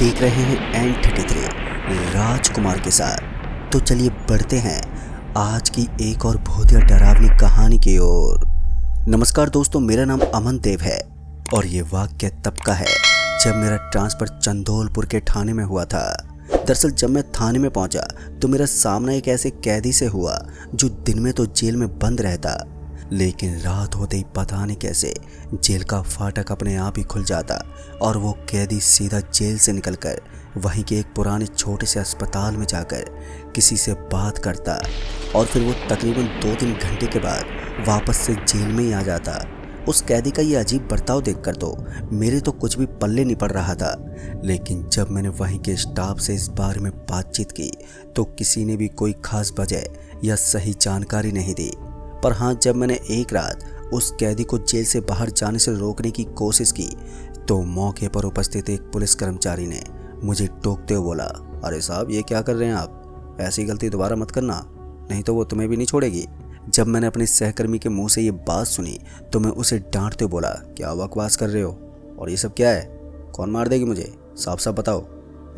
देख रहे हैं N33 राजकुमार के साथ। तो चलिए बढ़ते हैं आज की एक और बहुत ही डरावनी कहानी की ओर। नमस्कार दोस्तों, मेरा नाम अमन देव है और ये वाक्य तब का है जब मेरा ट्रांसफर चंदौलपुर के थाने में हुआ था। दरअसल जब मैं थाने में पहुंचा तो मेरा सामना एक ऐसे कैदी से हुआ जो दिन में तो जेल में बंद रहता, लेकिन रात होते ही पता नहीं कैसे जेल का फाटक अपने आप ही खुल जाता और वो कैदी सीधा जेल से निकलकर वहीं के एक पुराने छोटे से अस्पताल में जाकर किसी से बात करता और फिर वो तकरीबन 2-3 घंटे के बाद वापस से जेल में ही आ जाता। उस कैदी का ये अजीब बर्ताव देखकर तो मेरे तो कुछ भी पल्ले नहीं पड़ रहा था, लेकिन जब मैंने वहीं के स्टाफ से इस बारे में बातचीत की तो किसी ने भी कोई खास वजह या सही जानकारी नहीं दी। पर हाँ, जब मैंने एक रात उस कैदी को जेल से बाहर जाने से रोकने की कोशिश की तो मौके पर उपस्थित एक पुलिस कर्मचारी ने मुझे टोकते हुए बोला, अरे साहब, ये क्या कर रहे हैं आप? ऐसी गलती दोबारा मत करना, नहीं तो वो तुम्हें भी नहीं छोड़ेगी। जब मैंने अपने सहकर्मी के मुंह से ये बात सुनी तो मैं उसे डांटते बोला, क्या बकवास कर रहे हो और ये सब क्या है? कौन मार देगी मुझे? साफ साफ बताओ।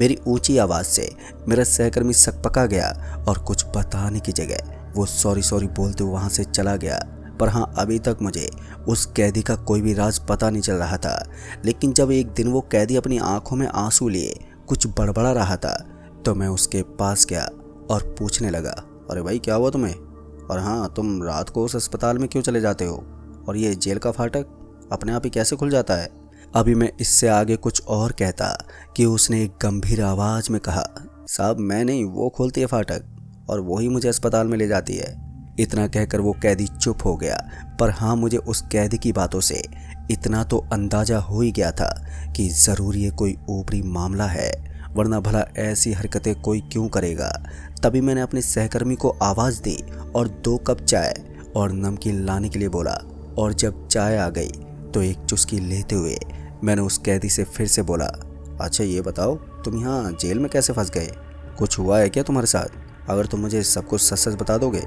मेरी ऊंची आवाज़ से मेरा सहकर्मी सकपका गया और कुछ बताने की जगह वो सॉरी बोलते वहाँ से चला गया। पर हाँ, अभी तक मुझे उस कैदी का कोई भी राज पता नहीं चल रहा था। लेकिन जब एक दिन वो कैदी अपनी आंखों में आंसू लिए कुछ बड़बड़ा रहा था तो मैं उसके पास गया और पूछने लगा, अरे भाई, क्या हुआ तुम्हें? और हाँ, तुम रात को उस अस्पताल में क्यों चले जाते हो? और ये जेल का फाटक अपने आप ही कैसे खुल जाता है? अभी मैं इससे आगे कुछ और कहता कि उसने एक गंभीर आवाज़ में कहा, साहब मैं नहीं, वो खोलती है फाटक और वो ही मुझे अस्पताल में ले जाती है। इतना कहकर वो कैदी चुप हो गया। पर हाँ, मुझे उस कैदी की बातों से इतना तो अंदाज़ा हो ही गया था कि ज़रूर ये कोई ऊपरी मामला है, वरना भला ऐसी हरकतें कोई क्यों करेगा। तभी मैंने अपने सहकर्मी को आवाज़ दी और 2 कप चाय और नमकीन लाने के लिए बोला। और जब चाय आ गई तो एक चुस्की लेते हुए मैंने उस कैदी से फिर से बोला, अच्छा ये बताओ, तुम यहाँ जेल में कैसे फंस गए? कुछ हुआ है क्या तुम्हारे साथ? अगर तुम मुझे सब कुछ सच सच बता दोगे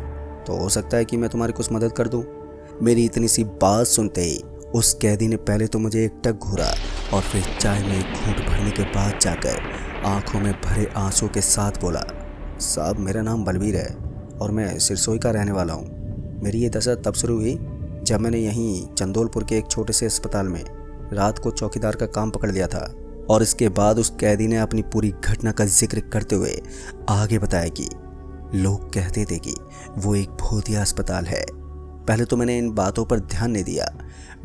तो हो सकता है कि मैं तुम्हारी कुछ मदद कर दूं। मेरी इतनी सी बात सुनते ही उस कैदी ने पहले तो मुझे एक टक घूरा और फिर चाय में एक घूंट भरने के बाद जाकर आंखों में भरे आंसू के साथ बोला, साहब मेरा नाम बलबीर है और मैं सिरसोई का रहने वाला हूँ। मेरी ये दशा तब शुरू हुई जब मैंने यहीं चंदौलपुर के एक छोटे से अस्पताल में रात को चौकीदार का काम पकड़ लिया था। और इसके बाद उस कैदी ने अपनी पूरी घटना का जिक्र करते हुए आगे बताया कि लोग कहते थे कि वो एक भूतिया अस्पताल है। पहले तो मैंने इन बातों पर ध्यान नहीं दिया।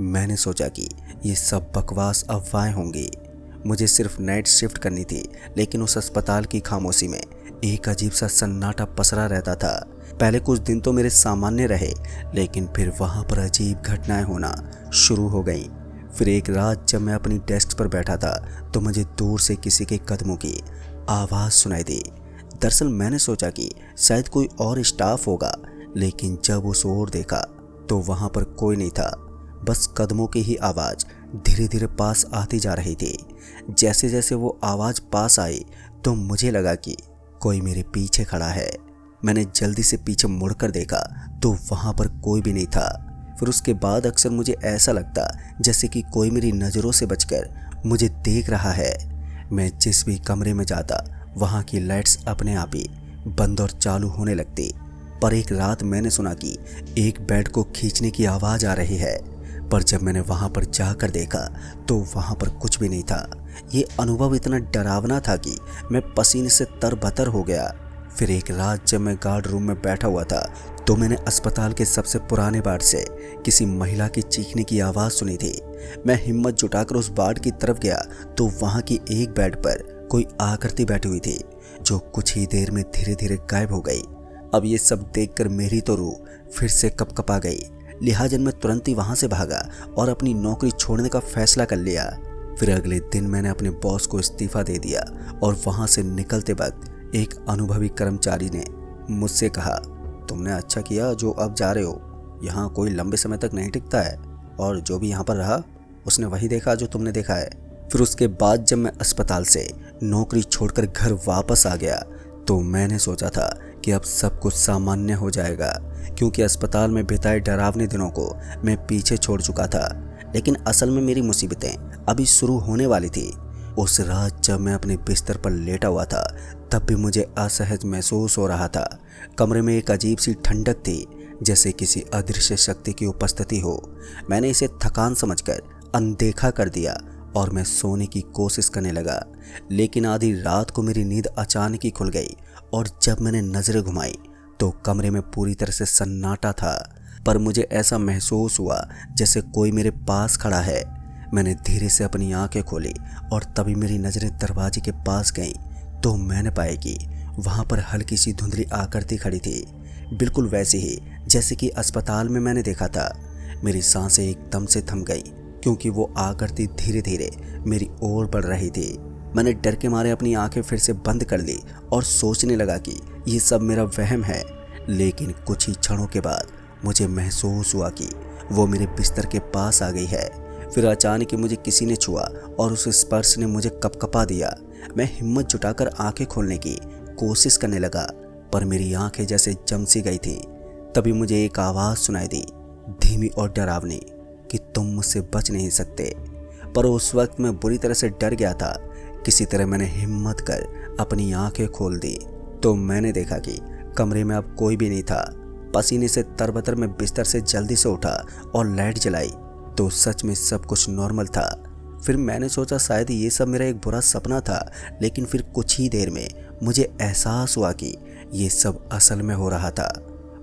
मैंने सोचा कि ये सब बकवास अफवाहें होंगी। मुझे सिर्फ नाइट शिफ्ट करनी थी, लेकिन उस अस्पताल की खामोशी में एक अजीब सा सन्नाटा पसरा रहता था। पहले कुछ दिन तो मेरे सामान्य रहे, लेकिन फिर वहाँ पर अजीब घटनाएं होना शुरू हो गई। फिर एक रात जब मैं अपनी डेस्क पर बैठा था तो मुझे दूर से किसी के कदमों की आवाज़ सुनाई दी। दरअसल मैंने सोचा कि शायद कोई और स्टाफ होगा, लेकिन जब उस ओर देखा तो वहाँ पर कोई नहीं था। बस कदमों की ही आवाज़ धीरे धीरे पास आती जा रही थी। जैसे जैसे वो आवाज़ पास आई तो मुझे लगा कि कोई मेरे पीछे खड़ा है। मैंने जल्दी से पीछे मुड़कर देखा तो वहाँ पर कोई भी नहीं था। फिर उसके बाद अक्सर मुझे ऐसा लगता जैसे कि कोई मेरी नज़रों से बचकर मुझे देख रहा है। मैं जिस भी कमरे में जाता वहाँ की लाइट्स अपने आप ही बंद और चालू होने लगती। पर एक रात मैंने सुना कि एक बेड को खींचने की आवाज़ आ रही है। पर जब मैंने वहाँ पर जाकर देखा तो वहाँ पर कुछ भी नहीं था। ये अनुभव इतना डरावना था कि मैं पसीने से तरबतर हो गया। फिर एक रात जब मैं गार्ड रूम में बैठा हुआ था तो मैंने अस्पताल के सबसे पुराने वार्ड से किसी महिला की चीखने की आवाज़ सुनी थी। मैं हिम्मत जुटाकर उस वार्ड की तरफ गया तो वहाँ की एक बेड पर कोई आकृति बैठी हुई थी जो कुछ ही देर में धीरे धीरे गायब हो गई। अब ये सब देखकर मेरी तो रूह फिर से कपकपा गई। लिहाजा मैं तुरंत ही वहाँ से भागा और अपनी नौकरी छोड़ने का फैसला कर लिया। फिर अगले दिन मैंने अपने बॉस को इस्तीफ़ा दे दिया और वहाँ से निकलते वक्त एक अनुभवी कर्मचारी ने मुझसे कहा, तुमने अच्छा किया जो अब जा रहे हो। यहाँ कोई लंबे समय तक नहीं टिकता है और जो भी यहाँ पर रहा उसने वही देखा जो तुमने देखा है। फिर उसके बाद जब मैं अस्पताल से नौकरी छोड़कर घर वापस आ गया तो मैंने सोचा था कि अब सब कुछ सामान्य हो जाएगा, क्योंकि अस्पताल में बिताए डरावने दिनों को मैं पीछे छोड़ चुका था। लेकिन असल में मेरी मुसीबतें अभी शुरू होने वाली थी। उस रात जब मैं अपने बिस्तर पर लेटा हुआ था तब भी मुझे असहज महसूस हो रहा था। कमरे में एक अजीब सी ठंडक थी, जैसे किसी अदृश्य शक्ति की उपस्थिति हो। मैंने इसे थकान समझकर अनदेखा कर दिया और मैं सोने की कोशिश करने लगा। लेकिन आधी रात को मेरी नींद अचानक ही खुल गई और जब मैंने नजरें घुमाई तो कमरे में पूरी तरह से सन्नाटा था, पर मुझे ऐसा महसूस हुआ जैसे कोई मेरे पास खड़ा है। मैंने धीरे से अपनी आंखें खोली और तभी मेरी नज़रें दरवाजे के पास गईं तो मैंने पाया कि वहाँ पर हल्की सी धुंधली आकृति खड़ी थी, बिल्कुल वैसी ही जैसे कि अस्पताल में मैंने देखा था। मेरी सांसें एकदम से थम गई क्योंकि वो आकृति धीरे धीरे मेरी ओर बढ़ रही थी। मैंने डर के मारे अपनी आंखें फिर से बंद कर ली और सोचने लगा कि ये सब मेरा वहम है। लेकिन कुछ ही क्षणों के बाद मुझे महसूस हुआ कि वो मेरे बिस्तर के पास आ गई है। फिर अचानक ही मुझे किसी ने छुआ और उस स्पर्श ने मुझे कपकपा दिया। मैं हिम्मत जुटाकर आंखें खोलने की कोशिश करने लगा, पर मेरी आंखें जैसे जम सी गई थी। तभी मुझे एक आवाज़ सुनाई दी, धीमी और डरावनी, कि तुम मुझसे बच नहीं सकते। पर उस वक्त मैं बुरी तरह से डर गया था। किसी तरह मैंने हिम्मत कर अपनी आंखें खोल दी तो मैंने देखा कि कमरे में अब कोई भी नहीं था। पसीने से तरबतर मैं बिस्तर से जल्दी से उठा और लाइट जलाई तो सच में सब कुछ नॉर्मल था। फिर मैंने सोचा शायद ये सब मेरा एक बुरा सपना था, लेकिन फिर कुछ ही देर में मुझे एहसास हुआ कि ये सब असल में हो रहा था।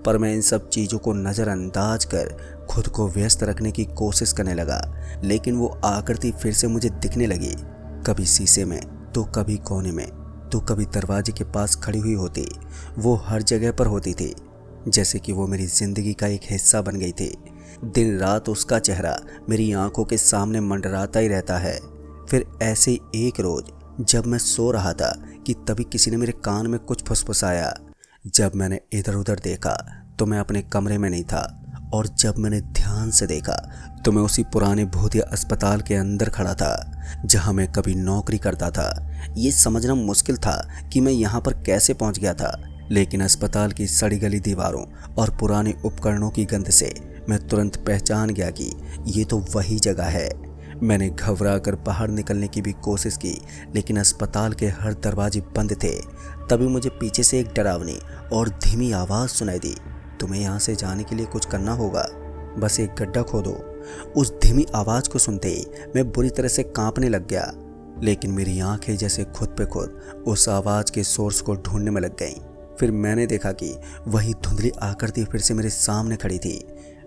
पर मैं इन सब चीज़ों को नज़रअंदाज कर खुद को व्यस्त रखने की कोशिश करने लगा। लेकिन वो आकृति फिर से मुझे दिखने लगी, कभी शीशे में तो कभी कोने में तो कभी दरवाजे के पास खड़ी हुई होती। वो हर जगह पर होती थी, जैसे कि वो मेरी ज़िंदगी का एक हिस्सा बन गई थी। दिन रात उसका चेहरा मेरी आंखों के सामने मंडराता ही रहता है। फिर ऐसे एक रोज जब मैं सो रहा था कि तभी किसी ने मेरे कान में कुछ फुसफुसाया। जब मैंने इधर उधर देखा तो मैं अपने कमरे में नहीं था, और जब मैंने ध्यान से देखा तो मैं उसी पुराने भूतिया अस्पताल के अंदर खड़ा था जहां मैं कभी नौकरी करता था। ये समझना मुश्किल था कि मैं यहाँ पर कैसे पहुँच गया था, लेकिन अस्पताल की सड़ी गली दीवारों और पुराने उपकरणों की गंध से मैं तुरंत पहचान गया कि ये तो वही जगह है। मैंने घबरा कर बाहर निकलने की भी कोशिश की, लेकिन अस्पताल के हर दरवाजे बंद थे। तभी मुझे पीछे से एक डरावनी और धीमी आवाज़ सुनाई दी, तुम्हें यहाँ से जाने के लिए कुछ करना होगा, बस एक गड्ढा खोदो। उस धीमी आवाज़ को सुनते ही मैं बुरी तरह से कांपने लग गया, लेकिन मेरी आंखें जैसे खुद पे खुद उस आवाज़ के सोर्स को ढूंढने में लग गईं। फिर मैंने देखा कि वही धुंधली आकृति फिर से मेरे सामने खड़ी थी।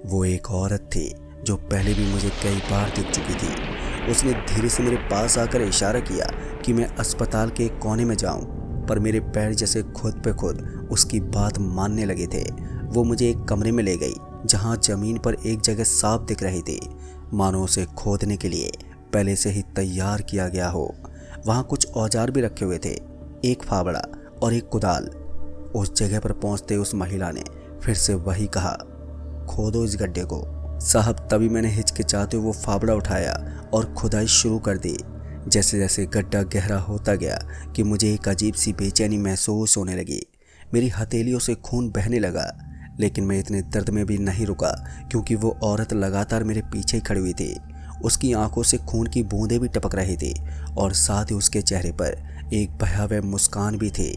वो एक औरत थी जो पहले भी मुझे कई बार दिख चुकी थी। उसने धीरे से मेरे पास आकर इशारा किया कि मैं अस्पताल के कोने में जाऊं, पर मेरे पैर जैसे खुद पे खुद उसकी बात मानने लगे थे। वो मुझे एक कमरे में ले गई जहां ज़मीन पर एक जगह साफ दिख रही थी, मानो उसे खोदने के लिए पहले से ही तैयार किया गया हो। वहाँ कुछ औजार भी रखे हुए थे, एक फावड़ा और एक कुदाल। उस जगह पर पहुँचते उस महिला ने फिर से वही कहा, खोदो इस गड्ढे को। साहब, तभी मैंने हिचकिचाते हुए वो फावड़ा उठाया और खुदाई शुरू कर दी। जैसे जैसे गड्ढा गहरा होता गया कि मुझे एक अजीब सी बेचैनी महसूस होने लगी। मेरी हथेलियों से खून बहने लगा, लेकिन मैं इतने दर्द में भी नहीं रुका क्योंकि वो औरत लगातार मेरे पीछे खड़ी हुई थी। उसकी आंखों से खून की बूंदें भी टपक रही थी और साथ ही उसके चेहरे पर एक भयावह मुस्कान भी थी।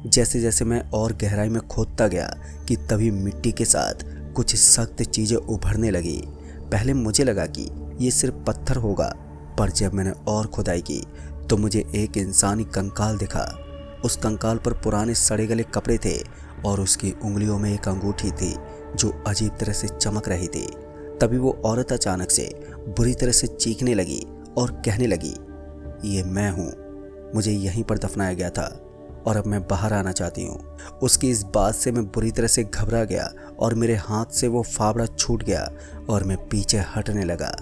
जैसे जैसे मैं और गहराई में खोदता गया कि तभी मिट्टी के साथ कुछ सख्त चीज़ें उभरने लगी। पहले मुझे लगा कि ये सिर्फ पत्थर होगा, पर जब मैंने और खुदाई की तो मुझे एक इंसानी कंकाल दिखा। उस कंकाल पर पुराने सड़े गले कपड़े थे और उसकी उंगलियों में एक अंगूठी थी जो अजीब तरह से चमक रही थी। तभी वो औरत अचानक से बुरी तरह से चीखने लगी और कहने लगी, ये मैं हूँ, मुझे यहीं पर दफनाया गया था और अब मैं बाहर आना चाहती हूँ। उसकी इस बात से मैं बुरी तरह से घबरा गया और मेरे हाथ से वो फावड़ा छूट गया और मैं पीछे हटने लगा।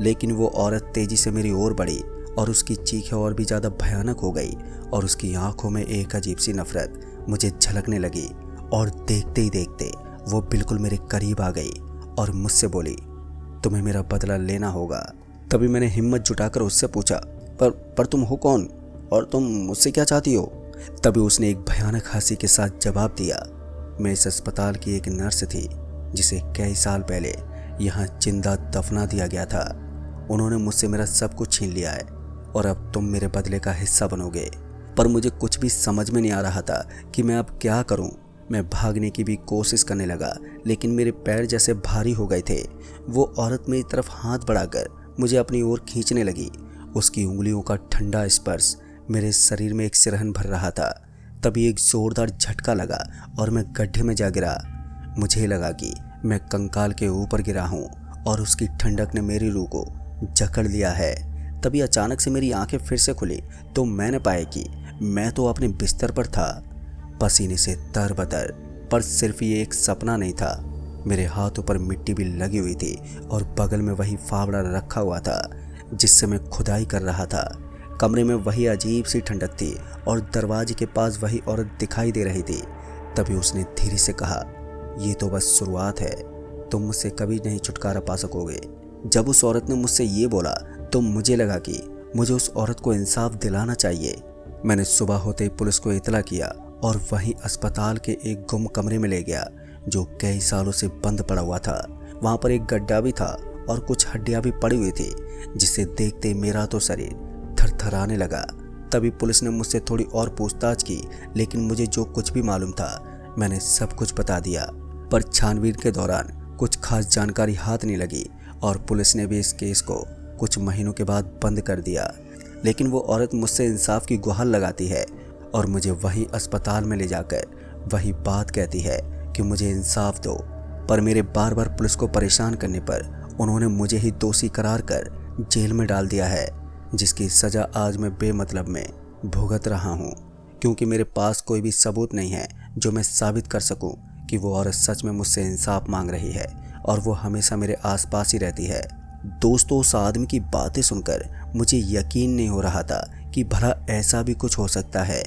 लेकिन वो औरत तेजी से मेरी ओर बढ़ी और उसकी चीखें और भी ज़्यादा भयानक हो गई और उसकी आंखों में एक अजीब सी नफरत मुझे झलकने लगी। और देखते ही देखते वो बिल्कुल मेरे करीब आ गई और मुझसे बोली, तुम्हें मेरा बदला लेना होगा। तभी मैंने हिम्मत जुटाकर उससे पूछा, पर तुम हो कौन और तुम मुझसे क्या चाहती हो? तभी उसने एक भयानक हंसी के साथ जवाब दिया, मैं इस अस्पताल की एक नर्स थी जिसे कई साल पहले यहाँ जिंदा दफना दिया गया था। उन्होंने मुझसे मेरा सब कुछ छीन लिया है और अब तुम मेरे बदले का हिस्सा बनोगे। पर मुझे कुछ भी समझ में नहीं आ रहा था कि मैं अब क्या करूं। मैं भागने की भी कोशिश करने लगा, लेकिन मेरे पैर जैसे भारी हो गए थे। वो औरत मेरी तरफ हाथ बढ़ाकर मुझे अपनी ओर खींचने लगी। उसकी उंगलियों का ठंडा स्पर्श मेरे शरीर में एक सिरहन भर रहा था। तभी एक जोरदार झटका लगा और मैं गड्ढे में जा गिरा। मुझे लगा कि मैं कंकाल के ऊपर गिरा हूँ और उसकी ठंडक ने मेरी रूह को जकड़ लिया है। तभी अचानक से मेरी आंखें फिर से खुली तो मैंने पाया कि मैं तो अपने बिस्तर पर था, पसीने से तरबतर। पर सिर्फ ये एक सपना नहीं था। मेरे हाथों पर मिट्टी भी लगी हुई थी और बगल में वही फावड़ा रखा हुआ था जिससे मैं खुदाई कर रहा था। कमरे में वही अजीब सी ठंडक थी और दरवाजे के पास वही औरत दिखाई दे रही थी। तभी उसने धीरे से कहा, ये तो बस शुरुआत है, तुम मुझसे कभी नहीं छुटकारा पा सकोगे। जब उस औरत ने मुझसे ये बोला तो मुझे लगा कि मुझे उस औरत को इंसाफ दिलाना चाहिए। मैंने सुबह होते ही पुलिस को इतला किया और वहीं अस्पताल के एक गुम कमरे में ले गया जो कई सालों से बंद पड़ा हुआ था। वहां पर एक गड्ढा भी था और कुछ हड्डियां भी पड़ी हुई थी, जिसे देखते मेरा तो शरीर थरथराने लगा। तभी पुलिस ने मुझसे थोड़ी और पूछताछ की, लेकिन मुझे जो कुछ भी मालूम था मैंने सब कुछ बता दिया। पर छानबीन के दौरान कुछ खास जानकारी हाथ नहीं लगी और पुलिस ने भी इस केस को कुछ महीनों के बाद बंद कर दिया। लेकिन वो औरत मुझसे इंसाफ की गुहार लगाती है और मुझे वही अस्पताल में ले जाकर वही बात कहती है कि मुझे इंसाफ दो। पर मेरे बार बार पुलिस को परेशान करने पर उन्होंने मुझे ही दोषी करार कर जेल में डाल दिया है, जिसकी सज़ा आज मैं बेमतलब में भुगत रहा हूँ, क्योंकि मेरे पास कोई भी सबूत नहीं है जो मैं साबित कर सकूँ कि वो औरत सच में मुझसे इंसाफ मांग रही है और वो हमेशा मेरे आसपास ही रहती है। दोस्तों, उस आदमी की बातें सुनकर मुझे यकीन नहीं हो रहा था कि भला ऐसा भी कुछ हो सकता है।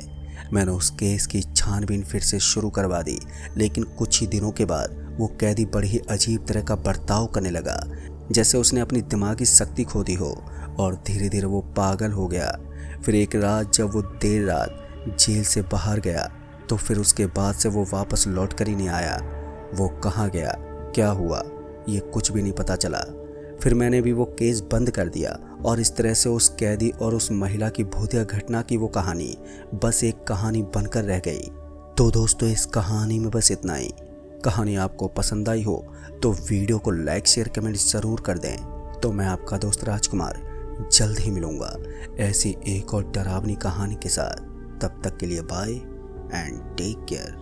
मैंने उस केस की छानबीन फिर से शुरू करवा दी, लेकिन कुछ ही दिनों के बाद वो कैदी बड़ी ही अजीब तरह का बर्ताव करने लगा, जैसे उसने अपनी दिमागी शक्ति खो दी हो और धीरे धीरे वो पागल हो गया। फिर एक रात जब वो देर रात जेल से बाहर गया तो फिर उसके बाद से वो वापस लौट कर ही नहीं आया। वो कहाँ गया, क्या हुआ, ये कुछ भी नहीं पता चला। फिर मैंने भी वो केस बंद कर दिया और इस तरह से उस कैदी और उस महिला की भूतिया घटना की वो कहानी बस एक कहानी बनकर रह गई। तो दोस्तों, इस कहानी में बस इतना ही। कहानी आपको पसंद आई हो तो वीडियो को लाइक शेयर कमेंट ज़रूर कर दें। तो मैं आपका दोस्त राजकुमार जल्द ही मिलूँगा ऐसी एक और डरावनी कहानी के साथ। तब तक के लिए बाय एंड टेक केयर।